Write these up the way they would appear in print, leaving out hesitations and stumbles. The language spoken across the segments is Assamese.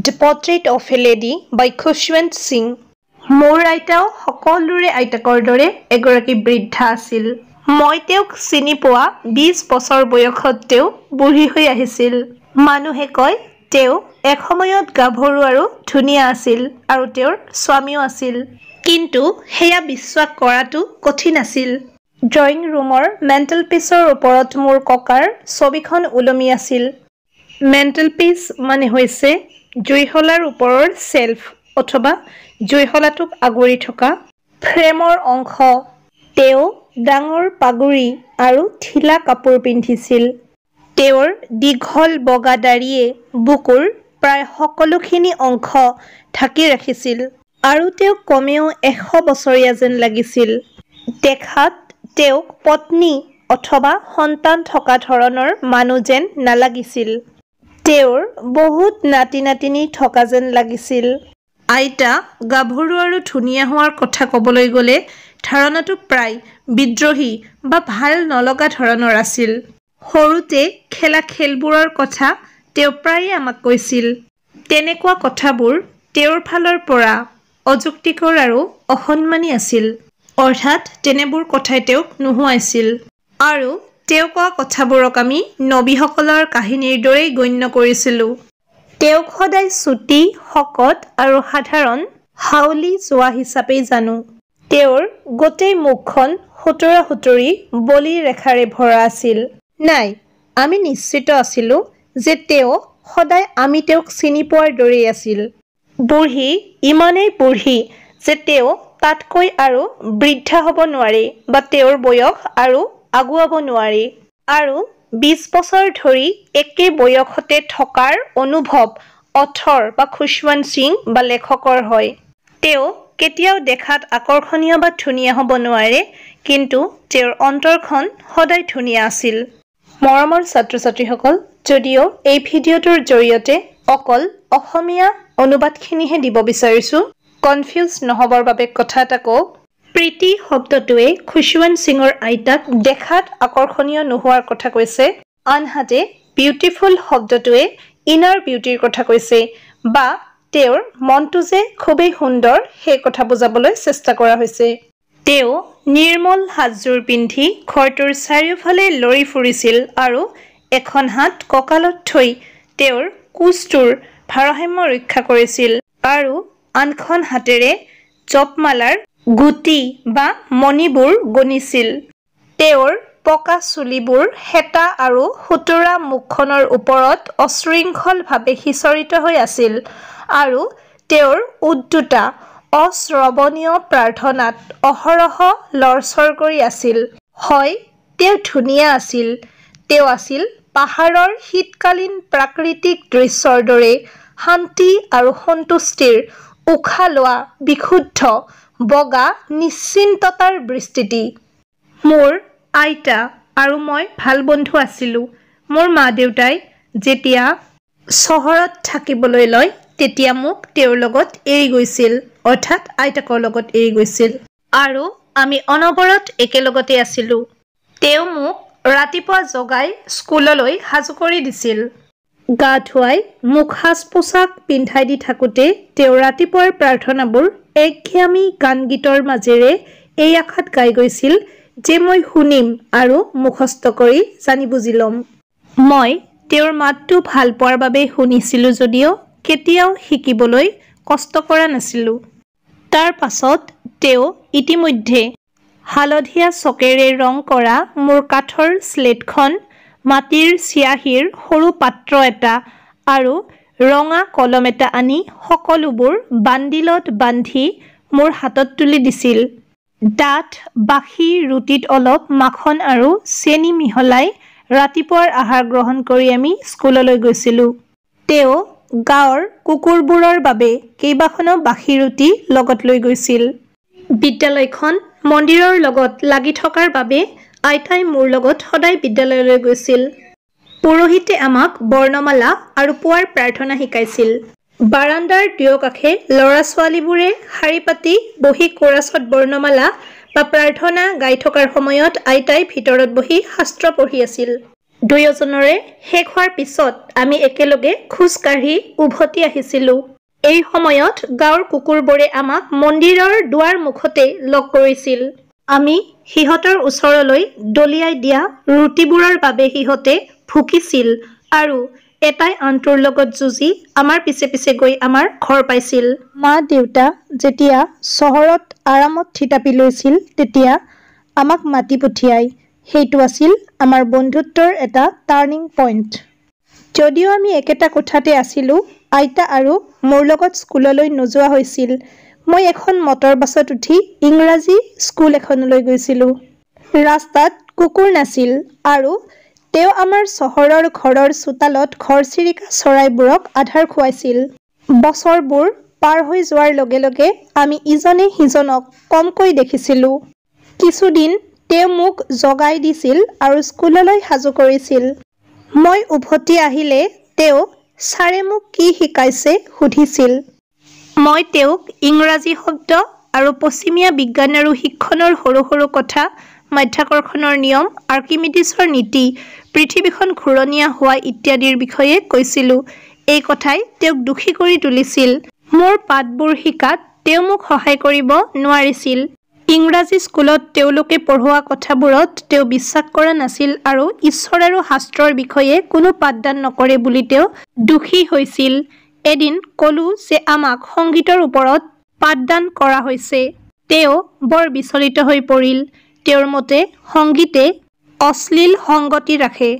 The Portrait of a Lady by Khushwant Singh. মোৰ আইতাও সকলোৰে আইতাকৰ দৰে এগৰাকী বৃদ্ধা আছিল। মই তেওঁক চিনি পোৱা 20 বছৰ বয়সত তেওঁ বুঢ়ী হৈ আহিছিল। মানুহে কয় তেওঁ একসময়ত গাভৰু আৰু ধুনীয়া আছিল আৰু তেওঁৰ স্বামীও আছিল। কিন্তু সেয়া বিশ্বাস কৰাটো কঠিন আছিল। ড্ৰয়িং ৰুমৰ মেণ্টেল পিছৰ ওপৰত মোৰ ককাৰ ছবিখন ওলমি আছিল। মেণ্টেল পিচ মানে হৈছে জুইশলাৰ ওপৰৰ চেল্ফ অথবা জুইশলাটোক আগুৰি থকা ফ্ৰেমৰ অংশ। তেওঁ ডাঙৰ পাগুৰি আৰু ঢিলা কাপোৰ পিন্ধিছিল। তেওঁৰ দীঘল বগা দাঢ়িয়ে বুকুৰ প্ৰায় সকলোখিনি অংশ ঢাকি ৰাখিছিল আৰু তেওঁক কমেও 100 বছৰীয়া যেন লাগিছিল। দেখাত তেওঁক পত্নী অথবা সন্তান থকা ধৰণৰ মানুহ যেন নালাগিছিল। তেওঁৰ বহুত নাতি-নাতিনী থকা যেন লাগিছিল। আইতা গাভৰু আৰু ধুনীয়া হোৱাৰ কথা ক'বলৈ গ'লে ধাৰণাটো প্ৰায় বিদ্ৰোহী বা ভাল নলগা ধৰণৰ আছিল। সৰুতে খেলা খেলবোৰৰ কথা তেওঁ প্ৰায়ে আমাক কৈছিল। তেনেকুৱা কথাবোৰ তেওঁৰ ফালৰ পৰা অযুক্তিকৰ আৰু অসন্মানী আছিল। অৰ্থাৎ তেনেবোৰ কথাই তেওঁক নুহুৱাইছিল। আৰু তেওঁ কোৱা কথাবোৰক আমি নবীসকলৰ কাহিনীৰ দৰেই গণ্য কৰিছিলোঁ। তেওঁক সদায় চুটি, শকত আৰু সাধাৰণ হাউলি যোৱা হিচাপেই জানো। তেওঁৰ গোটেই মুখখন সুতৰা-সুতৰি বলি ৰেখাৰে ভৰা আছিল। নাই, আমি নিশ্চিত আছিলোঁ যে তেওঁ সদায় আমি তেওঁক চিনি পোৱাৰ দৰেই আছিল। বুঢ়ী ইমানেই বুঢ়ী যে তেওঁ তাতকৈ আৰু বৃদ্ধা হ'ব নোৱাৰে বা তেওঁৰ বয়স আৰু আগুৱাব নোৱাৰে। আৰু 20 বছৰ ধৰি একে বয়সতে থকাৰ অনুভৱ অথৰ বা খুশৱন্ত সিং বা লেখকৰ হয়। তেওঁ কেতিয়াও দেখাত আকৰ্ষণীয় বা ধুনীয়া হ'ব নোৱাৰে, কিন্তু তেওঁৰ অন্তৰখন সদায় ধুনীয়া আছিল। মৰমৰ ছাত্ৰ-ছাত্ৰীসকল, যদিও এই ভিডিঅ'টোৰ জৰিয়তে অকল অসমীয়া অনুবাদখিনিহে দিব বিচাৰিছোঁ, কনফিউজ নহ'বৰ বাবে কথা এটা কওঁ। প্ৰীতি শব্দটোৱে খুশৱন্ত সিঙৰ আইতাক দেখাত আকৰ্ষণীয় নোহোৱাৰ কথা কৈছে, আনহাতে বিউটিফুল শব্দটোৱে ইনাৰ বিউটিৰ কথা কৈছে বা তেওঁৰ মনটো যে খুবেই সুন্দৰ সেই কথা বুজাবলৈ চেষ্টা কৰা হৈছে। তেওঁ নিৰ্মল সাজযোৰ পিন্ধি ঘৰটোৰ চাৰিওফালে লৰি ফুৰিছিল আৰু এখন হাত কঁকালত থৈ তেওঁৰ কোচটোৰ ভাৰসাম্য ৰক্ষা কৰিছিল আৰু আনখন হাতেৰে জপমালাৰ গুটি বা মণিবোৰ গণিছিল। তেওঁৰ পকা চুলিবোৰ হেতা আৰু সুতুৰা মুখখনৰ ওপৰত অশৃংখলভাৱে সিঁচৰিত হৈ আছিল আৰু তেওঁৰ ওঁঠ দুটা অশ্ৰৱণীয় প্ৰাৰ্থনাত অহৰহ লৰচৰ কৰি আছিল। হয়, তেওঁ ধুনীয়া আছিল। তেওঁ আছিল পাহাৰৰ শীতকালীন প্ৰাকৃতিক দৃশ্যৰ দৰে শান্তি আৰু সন্তুষ্টিৰ উশাহ লোৱা বিশুদ্ধ বগা নিশ্চিন্ততাৰ বিস্তৃতি। মোৰ আইতা আৰু মই ভাল বন্ধু আছিলোঁ। মোৰ মা-দেউতাই যেতিয়া চহৰত থাকিবলৈ লয় তেতিয়া মোক তেওঁৰ লগত এৰি গৈছিল, অৰ্থাৎ আইতাকৰ লগত এৰি গৈছিল। আৰু আমি অনবৰত একেলগতে আছিলোঁ। তেওঁ মোক ৰাতিপুৱা জগাই স্কুললৈ সাজু কৰি দিছিল। গা ধুৱাই মোক সাজ-পোছাক পিন্ধাই দি থাকোঁতে তেওঁ ৰাতিপুৱাৰ প্ৰাৰ্থনাবোৰ একঘেয়ামী গান-গীতৰ মাজেৰে এই আশাত গাই গৈছিল যে মই শুনিম আৰু মুখস্থ কৰি জানি বুজি ল'ম। মই তেওঁৰ মাতটো ভাল পোৱাৰ বাবে শুনিছিলোঁ যদিও কেতিয়াও শিকিবলৈ কষ্ট কৰা নাছিলোঁ। তাৰ পাছত তেওঁ ইতিমধ্যে হালধীয়া চকেৰে ৰং কৰা মোৰ কাঠৰ স্লেটখন, মাটিৰ চিয়াহীৰ সৰু পাত্ৰ এটা আৰু ৰঙা কলম এটা আনি সকলোবোৰ বান্দিলত বান্ধি মোৰ হাতত তুলি দিছিল। ডাঠ বাঁহী ৰুটিত অলপ মাখন আৰু চেনি মিহলাই ৰাতিপুৱাৰ আহাৰ গ্ৰহণ কৰি আমি স্কুললৈ গৈছিলোঁ। তেওঁ গাঁৱৰ কুকুৰবোৰৰ বাবে কেইবাখনো বাঁহী ৰুটি লগত লৈ গৈছিল। বিদ্যালয়খন মন্দিৰৰ লগত লাগি থকাৰ বাবে আইতাই মোৰ লগত সদায় বিদ্যালয়লৈ গৈছিল। পুৰোহিতে আমাক বৰ্ণমালা আৰু পুৱাৰ প্ৰাৰ্থনা শিকাইছিল। বাৰাণ্ডাৰ দুয়োকাষে ল'ৰা-ছোৱালীবোৰে শাৰী পাতি বহি কোৰাছত বৰ্ণমালা বা প্ৰাৰ্থনা গাই থকাৰ সময়ত আইতাই ভিতৰত বহি শাস্ত্ৰ পঢ়ি আছিল। দুয়োজনৰে শেষ হোৱাৰ পিছত আমি একেলগে খোজ কাঢ়ি উভতি আহিছিলোঁ। এই সময়ত গাঁৱৰ কুকুৰবোৰে আমাক মন্দিৰৰ দুৱাৰ মুখতে লগ কৰিছিল। আমি সিহঁতৰ ওচৰলৈ দলিয়াই দিয়া ৰুটিবোৰৰ বাবে সিহঁতে ভুকিছিল আৰু এটাই আনটোৰ লগত যুঁজি আমাৰ পিছে পিছে গৈ আমাৰ ঘৰ পাইছিল। মা-দেউতা যেতিয়া চহৰত আৰামত থিতাপি লৈছিল তেতিয়া আমাক মাতি পঠিয়াই। সেইটো আছিল আমাৰ বন্ধুত্বৰ এটা টাৰ্ণিং পইণ্ট। যদিও আমি একেটা কোঠাতে আছিলোঁ, আইতা আৰু মোৰ লগত স্কুললৈ নোযোৱা হৈছিল। মই এখন মটৰ বাছত উঠি ইংৰাজী স্কুল এখনলৈ গৈছিলোঁ। ৰাস্তাত কুকুৰ নাছিল আৰু তেওঁ আমাৰ চহৰৰ ঘৰৰ চোতালত ঘৰচিৰিকা চৰাইবোৰক আধাৰ খুৱাইছিল। বছৰবোৰ পাৰ হৈ যোৱাৰ লগে লগে আমি ইজনে সিজনক কমকৈ দেখিছিলোঁ। কিছুদিন তেওঁ মোক জগাই দিছিল আৰু স্কুললৈ সাজু কৰিছিল। মই উভতি আহিলে তেওঁ ছাৰে মোক কি শিকাইছে সুধিছিল। মই তেওঁক ইংৰাজী শব্দ আৰু পশ্চিমীয়া বিজ্ঞান আৰু শিক্ষণৰ সৰু সৰু কথা, মাধ্যাকৰ্ষণৰ নিয়ম, আৰ্কিমিডিছৰ নীতি, পৃথিৱীখন ঘূৰণীয়া হোৱা ইত্যাদিৰ বিষয়ে কৈছিলোঁ। এই কথাই তেওঁক দুখী কৰি তুলিছিল। মোৰ পাঠবোৰ শিকাত তেওঁ মোক সহায় কৰিব নোৱাৰিছিল। ইংৰাজী স্কুলত তেওঁলোকে পঢ়োৱা কথাবোৰত তেওঁ বিশ্বাস কৰা নাছিল আৰু ঈশ্বৰ আৰু শাস্ত্ৰৰ বিষয়ে কোনো পাঠদান নকৰে বুলি তেওঁ দুখী হৈছিল। এদিন ক'লো যে আমাক সংগীতৰ ওপৰত পাঠদান কৰা হৈছে। তেওঁ বৰ বিচলিত হৈ পৰিল। তেওঁৰ মতে সংগীতে অশ্লীল সংগতি ৰাখে।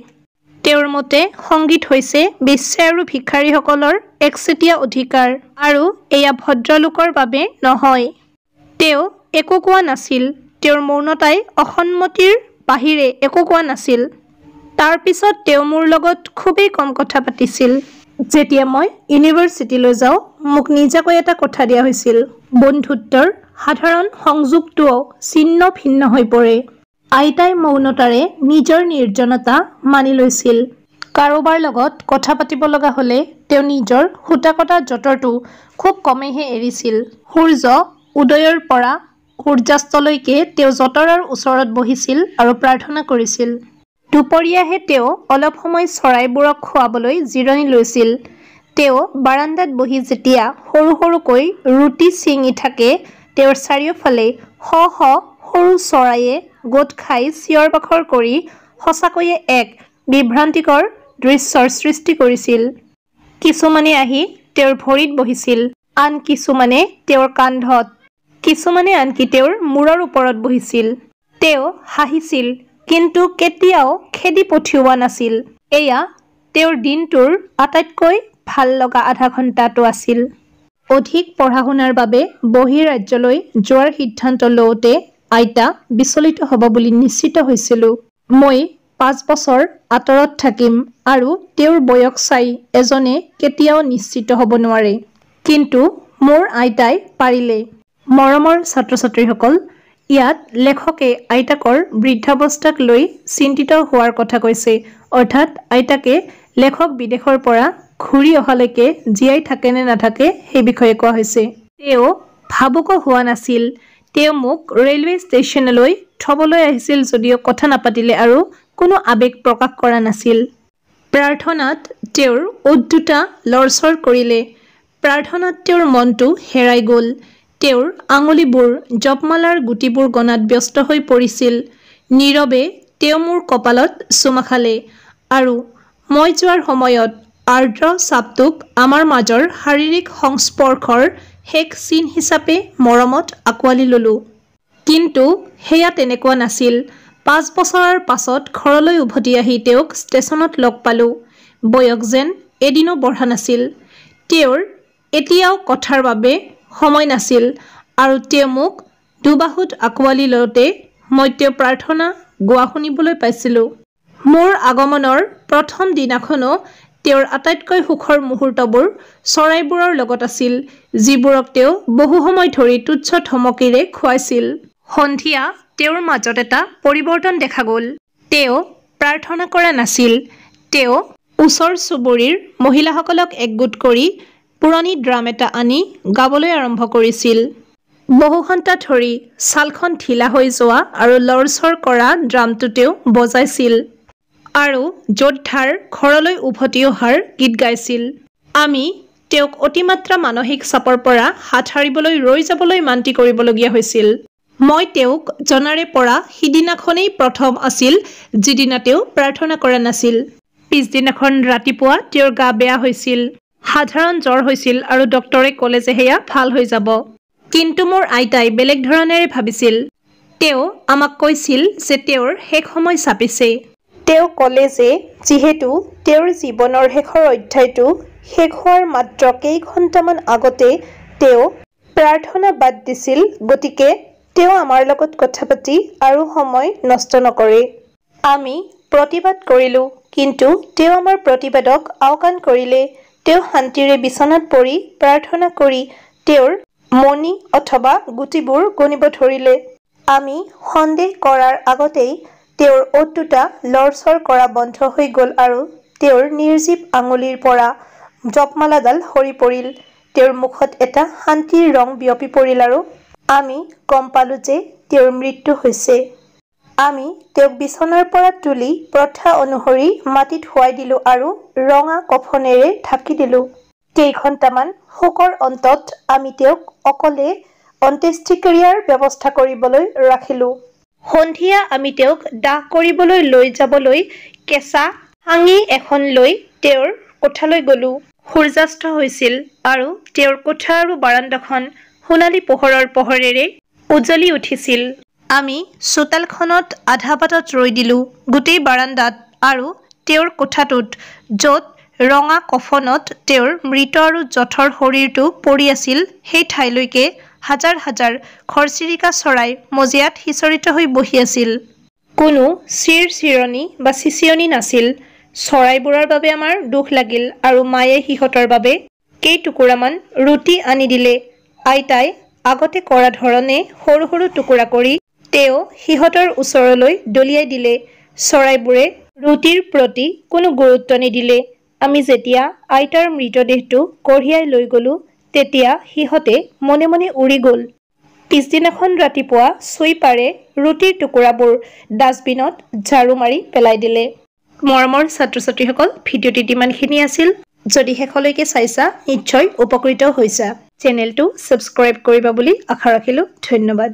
তেওঁৰ মতে সংগীত হৈছে বেশ্যা আৰু ভিক্ষাৰীসকলৰ একচেটিয়া অধিকাৰ আৰু এয়া ভদ্ৰলোকৰ বাবে নহয়। তেওঁ একো কোৱা নাছিল। তেওঁৰ মৌনতাই অসন্মতিৰ বাহিৰে একো কোৱা নাছিল। তাৰ পিছত তেওঁ মোৰ লগত খুবেই কম কথা পাতিছিল। যেতিয়া মই ইউনিভাৰ্চিটিলৈ যাওঁ, মোক নিজাকৈ এটা কোঠা দিয়া হৈছিল। বন্ধুত্বৰ সাধাৰণ সংযোগটোও ছিন্ন ভিন্ন হৈ পৰে। আইতাই মৌনতাৰে নিজৰ নিৰ্জনতা মানি লৈছিল। কাৰোবাৰ লগত কথা পাতিব লগা হ'লে তেওঁ নিজৰ সূতা কটা যঁতৰটো খুব কমেইহে এৰিছিল। সূৰ্য উদয়ৰ পৰা সূৰ্যাস্তলৈকে তেওঁ যঁতৰৰ ওচৰত বহিছিল আৰু প্ৰাৰ্থনা কৰিছিল। দুপৰীয়াহে তেওঁ অলপ সময় চৰাইবোৰক খুৱাবলৈ জিৰণি লৈছিল। তেওঁ বাৰান্দাত বহি যেতিয়া সৰু সৰুকৈ ৰুটি ছিঙি থাকে, তেওঁৰ চাৰিওফালে শ শ সৰু চৰাইয়ে গোট খাই চিঞৰ-বাখৰ কৰি সঁচাকৈয়ে এক বিভ্ৰান্তিকৰ দৃশ্যৰ সৃষ্টি কৰিছিল। কিছুমানে আহি তেওঁৰ ভৰিত বহিছিল, আন কিছুমানে তেওঁৰ কান্ধত, কিছুমানে আনকি তেওঁৰ মূৰৰ ওপৰত বহিছিল। তেওঁ হাঁহিছিল, কিন্তু কেতিয়াও খেদি পঠিওৱা নাছিল। এয়া তেওঁৰ দিনটোৰ আটাইতকৈ ভাল লগা আধা ঘণ্টাটো আছিল। অধিক পঢ়া-শুনাৰ বাবে বহিঃৰাজ্যলৈ যোৱাৰ সিদ্ধান্ত লওঁতে আইতা বিচলিত হ'ব বুলি নিশ্চিত হৈছিলোঁ। মই ৫ বছৰ আঁতৰত থাকিম আৰু তেওঁৰ বয়স চাই এজনে কেতিয়াও নিশ্চিত হ'ব নোৱাৰে। কিন্তু মোৰ আইতাই পাৰিলে। মৰমৰ ছাত্ৰ-ছাত্ৰীসকল, ইয়াত লেখকে আইতাকৰ বৃদ্ধাৱস্থাক লৈ চিন্তিত হোৱাৰ কথা কৈছে। অৰ্থাৎ আইতাকে লেখক বিদেশৰ পৰা ঘূৰি অহালৈকে জীয়াই থাকে নে নাথাকে সেই বিষয়ে কোৱা হৈছে। তেওঁ ভাবুক হোৱা নাছিল। তেওঁ মোক ৰেলৱে ষ্টেচনলৈ থ'বলৈ আহিছিল যদিও কথা নাপাতিলে আৰু কোনো আৱেগ প্ৰকাশ কৰা নাছিল। প্ৰাৰ্থনাত তেওঁৰ ওঠ দুটা লৰচৰ কৰিলে। প্ৰাৰ্থনাত তেওঁৰ মনটো হেৰাই গ'ল। তেওঁৰ আঙুলিবোৰ জপমালাৰ গুটিবোৰ গণাত ব্যস্ত হৈ পৰিছিল। নীৰৱে তেওঁ মোৰ কপালত চুমা খালে আৰু মই যোৱাৰ সময়ত আৰ্দ্ৰ চাপটোক আমাৰ মাজৰ শাৰীৰিক সংস্পৰ্শৰ শেষ চিন হিচাপে মৰমত আঁকোৱালি ল'লোঁ। কিন্তু সেয়া তেনেকুৱা নাছিল। ৫ বছৰৰ পাছত ঘৰলৈ উভতি আহি তেওঁক ষ্টেচনত লগ পালোঁ। বয়স যেন এদিনো বঢ়া নাছিল। তেওঁৰ এতিয়াও কথাৰ বাবে সময় নাছিল আৰু তেওঁ মোক দুবাহুত আঁকোৱালি লওঁতে মই তেওঁৰ প্ৰাৰ্থনা গোৱা শুনিবলৈ পাইছিলোঁ। মোৰ আগমনৰ প্ৰথম দিনাখনো তেওঁৰ আটাইতকৈ সুখৰ মুহূৰ্তবোৰ চৰাইবোৰৰ লগত আছিল, যিবোৰক তেওঁ বহু সময় ধৰি তুচ্ছ ধমকিৰে খুৱাইছিল। সন্ধিয়া তেওঁৰ মাজত এটা পৰিৱৰ্তন দেখা গ'ল। তেওঁ প্ৰাৰ্থনা কৰা নাছিল। তেওঁ ওচৰ চুবুৰীৰ মহিলাসকলক একগোট কৰি পুৰণি ড্ৰাম এটা আনি গাবলৈ আৰম্ভ কৰিছিল। বহু ঘণ্টা ধৰি ছালখন ঢিলা হৈ যোৱা আৰু লৰচৰ কৰা ড্ৰামটো তেওঁ বজাইছিল। আৰু যোদ্ধাৰ ঘৰলৈ উভতি অহাৰ গীত গাইছিল। আমি তেওঁক অতিমাত্ৰা মানসিক চাপৰ পৰা হাত সাৰিবলৈ ৰৈ যাবলৈ মান্তি কৰিবলগীয়া হৈছিল। মই তেওঁক জনাৰে পৰা সিদিনাখনেই প্ৰথম আছিল যিদিনা তেওঁ প্ৰাৰ্থনা কৰা নাছিল। পিছদিনাখন ৰাতিপুৱা তেওঁৰ গা বেয়া হৈছিল। সাধাৰণ জ্বৰ হৈছিল আৰু ডক্তৰে ক'লে যে সেয়া ভাল হৈ যাব। কিন্তু মোৰ আইতাই বেলেগ ধৰণেৰে ভাবিছিল। তেওঁ আমাক কৈছিল যে তেওঁৰ শেষ সময় চাপিছে। তেওঁ ক'লে যে যিহেতু তেওঁৰ জীৱনৰ শেষৰ অধ্যায়টো শেষ হোৱাৰ মাত্ৰ কেইঘণ্টামান আগতে তেওঁ প্ৰাৰ্থনা বাদ দিছিল, গতিকে তেওঁ আমাৰ লগত কথা পাতি আৰু সময় নষ্ট নকৰে। আমি প্ৰতিবাদ কৰিলোঁ, কিন্তু তেওঁ আমাৰ প্ৰতিবাদক আওকাণ কৰিলে। তেওঁ শান্তিৰে বিচনাত পৰি প্ৰাৰ্থনা কৰি তেওঁৰ মণি অথবা গুটিবোৰ গণিব ধৰিলে। আমি সন্দেহ কৰাৰ আগতেই তেওঁৰ ওঠ দুটা লৰচৰ কৰা বন্ধ হৈ গ'ল আৰু তেওঁৰ নিৰ্জীৱ আঙুলিৰ পৰা জপমালাডাল সৰি পৰিল। তেওঁৰ মুখত এটা শান্তিৰ ৰং বিয়পি পৰিল আৰু আমি গম পালোঁ যে তেওঁৰ মৃত্যু হৈছে। আমি তেওঁক বিচনাৰ পৰা তুলি প্ৰথা অনুসৰি মাটিত শুৱাই দিলোঁ আৰু ৰঙা কফনেৰে ঢাকি দিলোঁ। কেইঘণ্টামান শোকৰ অন্তত আমি তেওঁক অকলে অন্ত্যেষ্টিক্ৰিয়াৰ ব্যৱস্থা কৰিবলৈ ৰাখিলোঁ। সন্ধিয়া আমি তেওঁক দাহ কৰিবলৈ লৈ যাবলৈ কেঁচা ঠাঙি এখন লৈ তেওঁৰ কোঠালৈ গ'লোঁ। সূৰ্যাস্ত হৈছিল আৰু তেওঁৰ কোঠা আৰু বাৰান্দাখন সোণালী পোহৰৰ পোহৰেৰে উজ্বলি উঠিছিল। আমি চোতালখনত আধা বাটত ৰৈ দিলোঁ। গোটেই বাৰান্দাত আৰু তেওঁৰ কোঠাটোত, য'ত ৰঙা কফনত তেওঁৰ মৃত আৰু জঠৰ শৰীৰটো পৰি আছিল, সেই ঠাইলৈকে হাজাৰ হাজাৰ ঘৰচিৰিকা চৰাই মজিয়াত সিঁচৰিত হৈ বহি আছিল। কোনো চিৰ-চিৰণি বা চিচিয়নি নাছিল। চৰাইবোৰৰ বাবে আমাৰ দুখ লাগিল আৰু মায়ে সিহঁতৰ বাবে কেইটুকুৰামান ৰুটি আনি দিলে। আইতাই আগতে কৰা ধৰণে সৰু সৰু টুকুৰা কৰি তেওঁ সিহঁতৰ ওচৰলৈ দলিয়াই দিলে। চৰাইবোৰে ৰুটিৰ প্ৰতি কোনো গুৰুত্ব নিদিলে। আমি যেতিয়া আইতাৰ মৃতদেহটো কঢ়িয়াই লৈ গ'লোঁ, তেতিয়া সিহঁতে মনে মনে উৰি গ'ল। পিছদিনাখন ৰাতিপুৱা চুইপাৰে ৰুটিৰ টুকুৰাবোৰ ডাষ্টবিনত ঝাৰু মাৰি পেলাই দিলে। মৰমৰ ছাত্ৰ-ছাত্ৰীসকল, ভিডিঅ'টিত ইমানখিনি আছিল। যদি শেষলৈকে চাইছা, নিশ্চয় উপকৃত হৈছা। চেনেলটো ছাবস্ক্ৰাইব কৰিবা বুলি আশা ৰাখিলোঁ। ধন্যবাদ।